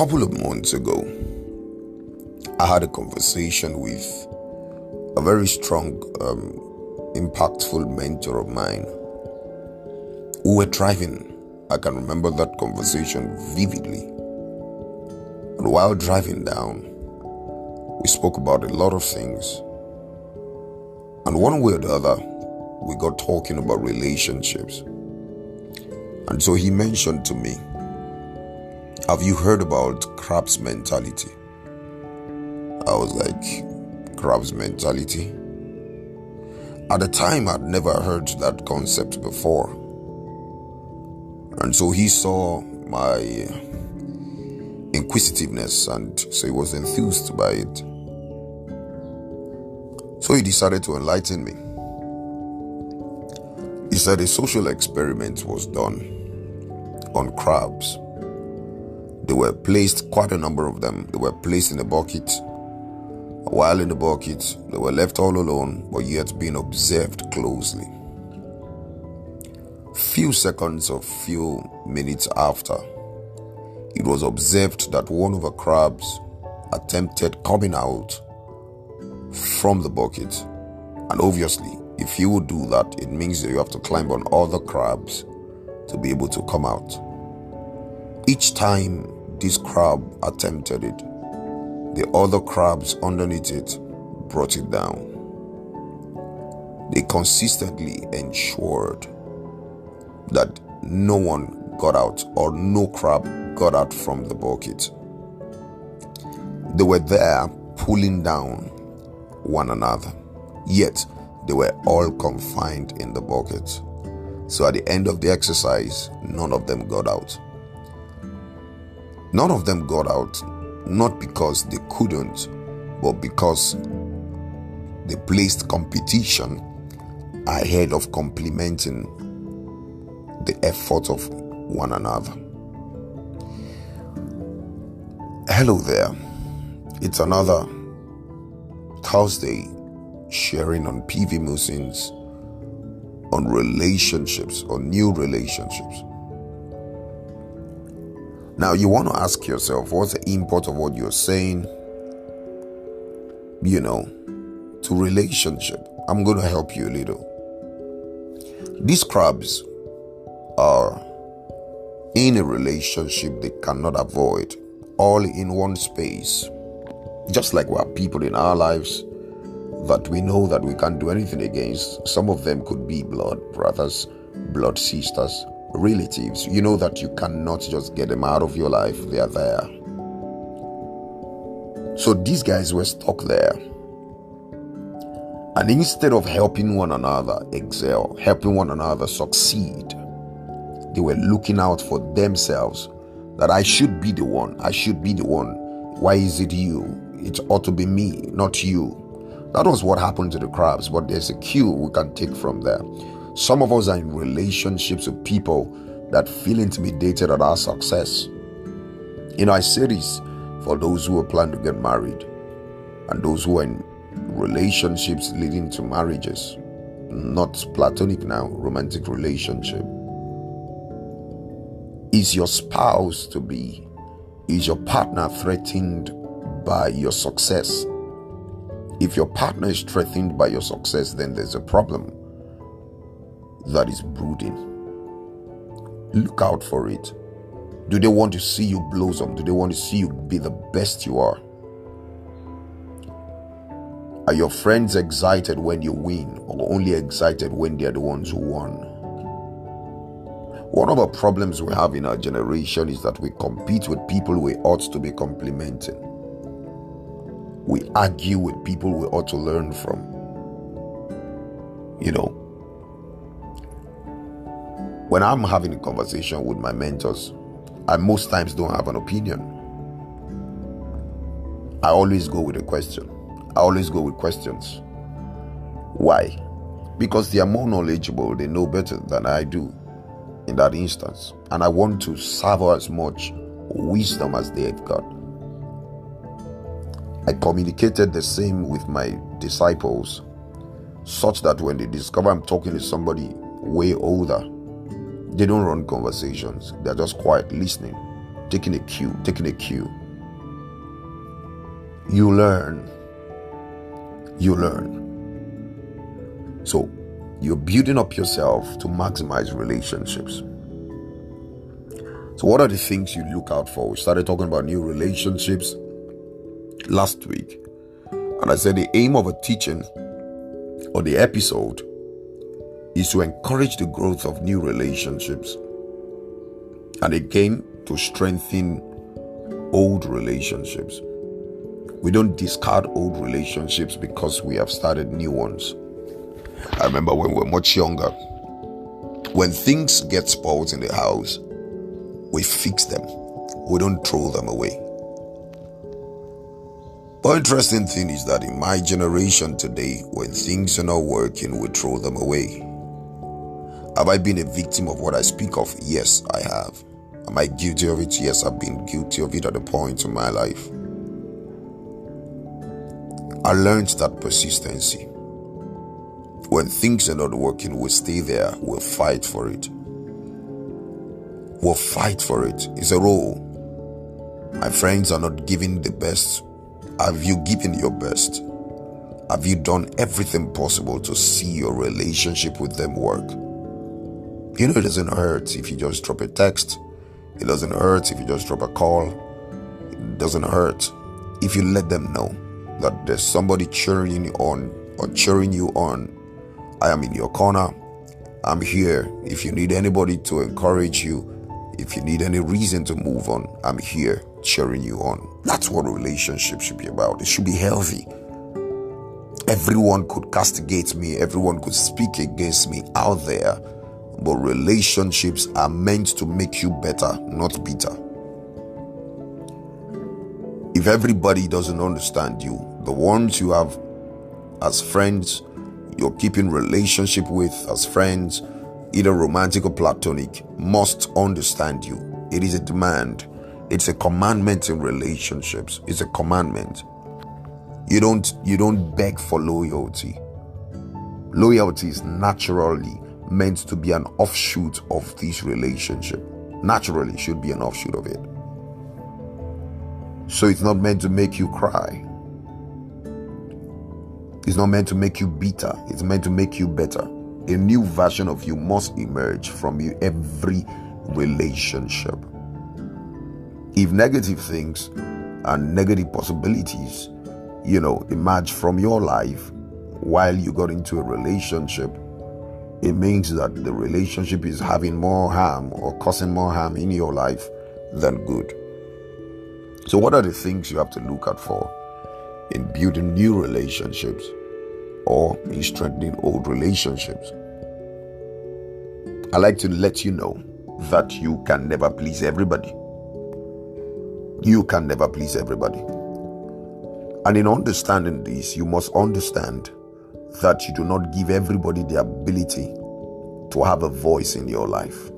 couple of months ago, I had a conversation with a very strong, impactful mentor of mine. We were driving. I can remember that conversation vividly. And while driving down, we spoke about a lot of things. And one way or the other, we got talking about relationships. And so he mentioned to me, have you heard about crab's mentality? I was like, crab's mentality? At the time, I'd never heard that concept before. And so he saw my inquisitiveness, and so he was enthused by it. So he decided to enlighten me. He said a social experiment was done on crabs. They were placed, quite a number of them, they were placed in a bucket. While in the bucket, they were left all alone, but yet being observed closely. Few seconds or few minutes after, it was observed that one of the crabs attempted coming out from the bucket. And obviously, if you would do that, it means that you have to climb on other crabs to be able to come out. Each time this crab attempted it, the other crabs underneath it brought it down. They consistently ensured that no one got out, or no crab got out from the bucket. They were there pulling down one another, yet they were all confined in the bucket. So at the end of the exercise, none of them got out. None of them got out, not because they couldn't, but because they placed competition ahead of complementing the effort of one another. Hello there. It's another Thursday sharing on PV Musings on relationships, or new relationships. Now you want to ask yourself, what's the import of what you're saying, to relationship? I'm going to help you a little. These crabs are in a relationship they cannot avoid, all in one space. Just like we have people in our lives that we know that we can't do anything against. Some of them could be blood brothers, blood sisters, relatives. You know that you cannot just get them out of your life. They are there. So these guys were stuck there. And instead of helping one another excel, helping one another succeed, they were looking out for themselves. That I should be the one. I should be the one. Why is it you? It ought to be me, not you. That was what happened to the crabs, but there's a cue we can take from there. Some of us are in relationships with people that feel intimidated at our success. I say this for those who are planning to get married and those who are in relationships leading to marriages, not platonic now, romantic relationship. Is your spouse to be, is your partner threatened by your success? If your partner is threatened by your success, then there's a problem that is brooding. Look out for it. Do they want to see you blossom? Do they want to see you be the best you are? Are your friends excited when you win, or only excited when they're the ones who won? One of the problems we have in our generation is that we compete with people we ought to be complimenting. We argue with people we ought to learn from. When I'm having a conversation with my mentors, I most times don't have an opinion. I always go with a question. I always go with questions. Why? Because they are more knowledgeable. They know better than I do in that instance. And I want to serve as much wisdom as they have got. I communicated the same with my disciples, such that when they discover I'm talking to somebody way older, they don't run conversations. They're just quiet listening. taking a cue. You learn. So you're building up yourself to maximize relationships. So what are the things you look out for? We started talking about new relationships last week. And I said the aim of a teaching or the episode is to encourage the growth of new relationships. And again, to strengthen old relationships. We don't discard old relationships because we have started new ones. I remember when we were much younger, when things get spoiled in the house, we fix them. We don't throw them away. The interesting thing is that in my generation today, when things are not working, we throw them away. Have I been a victim of what I speak of? Yes, I have. Am I guilty of it? Yes, I've been guilty of it at a point in my life. I learned that persistency. When things are not working, we'll stay there. We'll fight for it. We'll fight for it. It's a role. My friends are not giving the best. Have you given your best? Have you done everything possible to see your relationship with them work? You know, it doesn't hurt if you just drop a text. It doesn't hurt if you just drop a call. It doesn't hurt if you let them know that there's somebody cheering you on or cheering you on. I am in your corner. I'm here. If you need anybody to encourage you, if you need any reason to move on, I'm here cheering you on. That's what a relationship should be about. It should be healthy. Everyone could castigate me. Everyone could speak against me out there. But relationships are meant to make you better, not bitter. If everybody doesn't understand you, the ones you have as friends, you're keeping relationship with as friends, either romantic or platonic, must understand you. It is a demand. It's a commandment in relationships. It's a commandment. You don't beg for loyalty. Loyalty is naturally meant to be an offshoot of this relationship. Naturally should be an offshoot of it. So it's not meant to make you cry. It's not meant to make you bitter. It's meant to make you better. A new version of you must emerge from you every relationship. If negative things and negative possibilities, emerge from your life while you got into a relationship, it means that the relationship is having more harm or causing more harm in your life than good. So what are the things you have to look out for in building new relationships or in strengthening old relationships? I like to let you know that you can never please everybody. You can never please everybody. And in understanding this, you must understand that you do not give everybody the ability to have a voice in your life.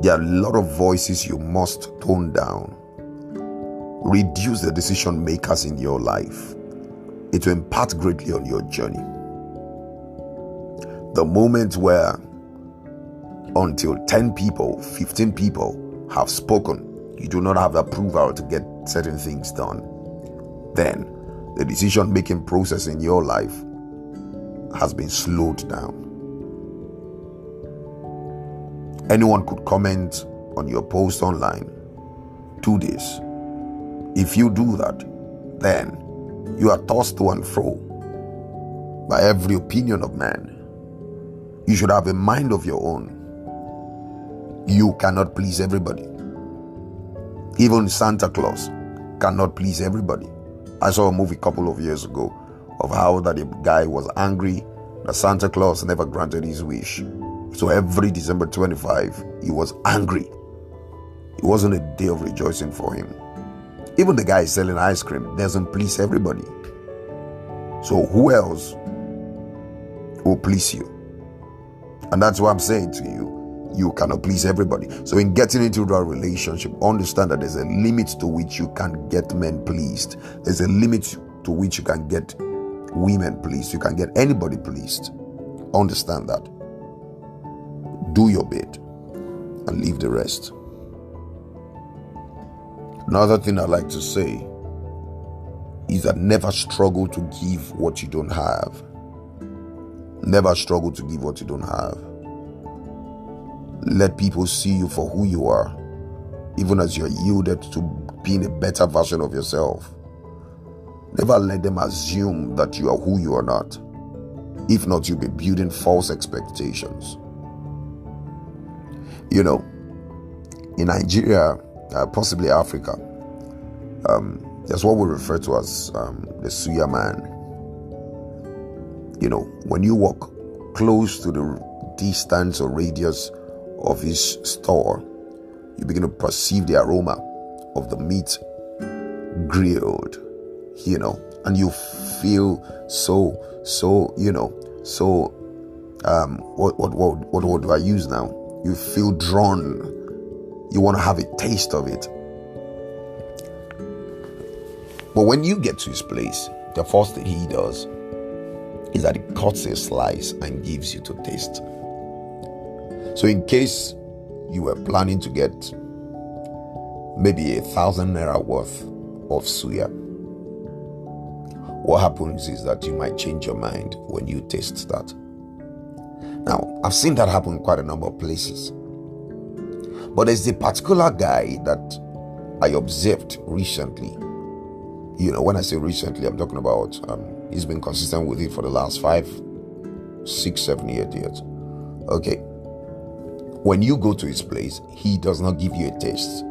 There are a lot of voices you must tone down. Reduce the decision makers in your life. It will impact greatly on your journey. The moment where until 10 people, 15 people have spoken, you do not have approval to get certain things done, then the decision-making process in your life has been slowed down. Anyone could comment on your post online. Do this. If you do that, then you are tossed to and fro by every opinion of man. You should have a mind of your own. You cannot please everybody. Even Santa Claus cannot please everybody. I saw a movie a couple of years ago of how that a guy was angry that Santa Claus never granted his wish. So every December 25, he was angry. It wasn't a day of rejoicing for him. Even the guy selling ice cream doesn't please everybody. So who else will please you? And that's what I'm saying to you. You cannot please everybody. So in getting into that relationship, understand that there's a limit to which you can get men pleased. There's a limit to which you can get women pleased. You can get anybody pleased. Understand that. Do your bit and leave the rest. Another thing I like to say is that never struggle to give what you don't have. Never struggle to give what you don't have. Let people see you for who you are, even as you're yielded to being a better version of yourself. Never let them assume that you are who you are not. If not, you'll be building false expectations. You know, in Nigeria, possibly Africa, there's what we refer to as the suya man. You know, when you walk close to the distance or radius of his store, you begin to perceive the aroma of the meat grilled, you know, and you feel what do I use now? You feel drawn. You want to have a taste of it. But when you get to his place, the first thing he does is that he cuts a slice and gives you to taste. So in case you were planning to get maybe 1,000 naira worth of suya, what happens is that you might change your mind when you taste that. Now, I've seen that happen in quite a number of places. But there's a particular guy that I observed recently. You know, when I say recently, I'm talking about he's been consistent with it for the last 5, 6, 7, 8 years. Okay. When you go to his place, he does not give you a taste.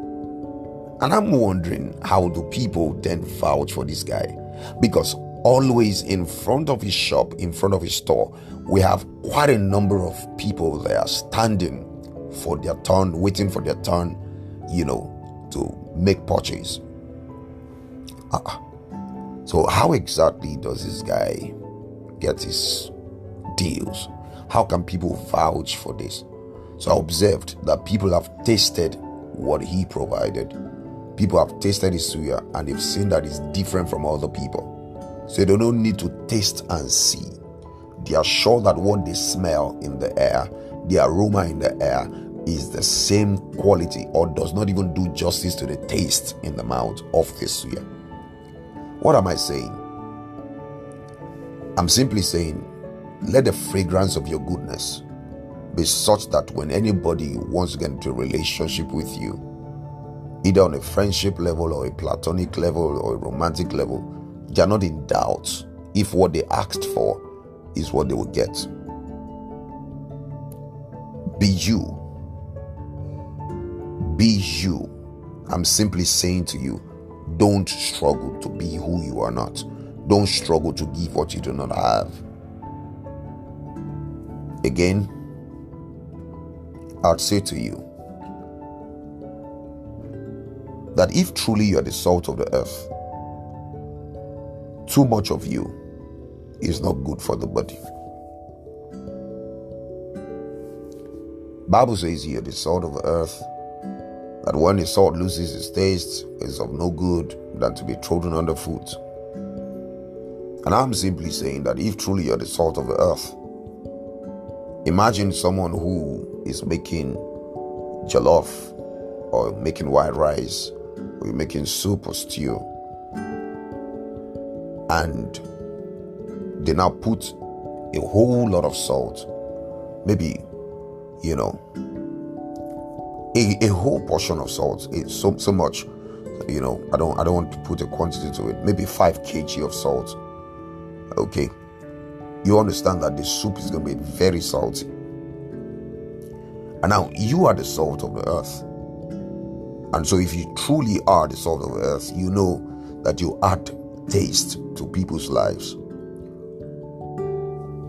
And I'm wondering, how do people then vouch for this guy? Because always in front of his shop, in front of his store, we have quite a number of people there standing for their turn, waiting for their turn, you know, to make purchase. So how exactly does this guy get his deals? How can people vouch for this? So I observed that people have tasted what he provided. People have tasted his suya and they've seen that it's different from other people. So they don't need to taste and see. They are sure that what they smell in the air, the aroma in the air, is the same quality or does not even do justice to the taste in the mouth of this suya. What am I saying? I'm simply saying, let the fragrance of your goodness be such that when anybody wants to get into a relationship with you, either on a friendship level or a platonic level or a romantic level, they are not in doubt if what they asked for is what they will get. Be you. Be you. I'm simply saying to you, don't struggle to be who you are not. Don't struggle to give what you do not have. Again, I'd say to you that if truly you are the salt of the earth, too much of you is not good for the body. Bible says you are the salt of the earth, that when the salt loses its taste, is of no good than to be trodden underfoot. And I'm simply saying that if truly you're the salt of the earth, imagine someone who is making jollof or making white rice or making soup or stew, and they now put a whole lot of salt, maybe, you know, a whole portion of salt. It's so much, you know, I don't want to put a quantity to it, maybe 5 kg of salt. Okay, you understand that the soup is going to be very salty. And now you are the salt of the earth. And so if you truly are the salt of the earth, you know that you add taste to people's lives.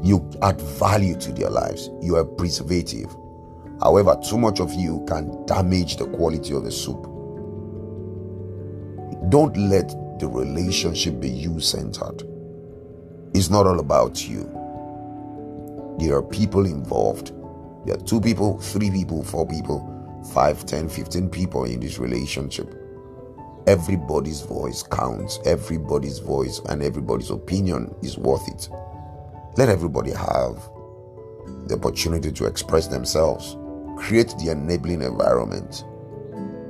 You add value to their lives. You are preservative. However, too much of you can damage the quality of the soup. Don't let the relationship be you-centered. It's not all about you. There are people involved. There are 2 people, 3 people, 4 people, 5, 10, 15 people in this relationship. Everybody's voice counts. Everybody's voice and everybody's opinion is worth it. Let everybody have the opportunity to express themselves. Create the enabling environment.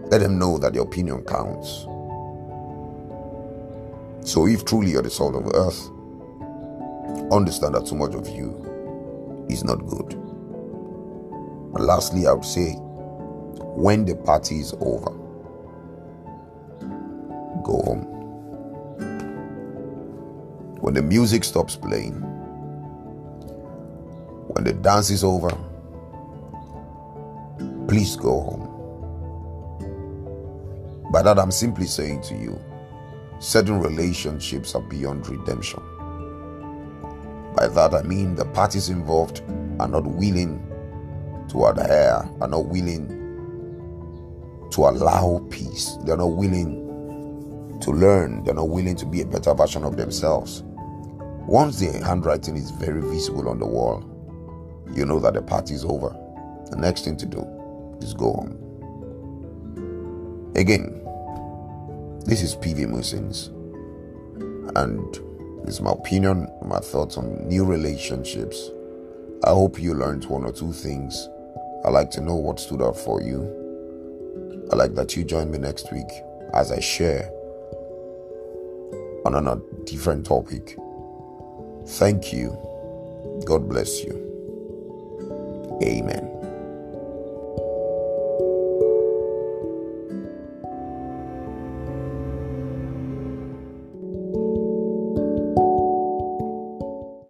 Let them know that your opinion counts. So if truly you're the salt of the earth, understand that too much of you is not good. And lastly, I would say, when the party is over, go home. When the music stops playing, when the dance is over, please go home. By that, I'm simply saying to you, certain relationships are beyond redemption. By that, I mean the parties involved are not willing to adhere, are not willing to allow peace. They're not willing to learn. They're not willing to be a better version of themselves. Once the handwriting is very visible on the wall, you know that the party is over. The next thing to do is go home. Again, this is PV Musins, and this is my opinion, my thoughts on new relationships. I hope you learned one or two things. I'd like to know what stood out for you. I'd like that you join me next week as I share on a different topic. Thank you. God bless you. Amen.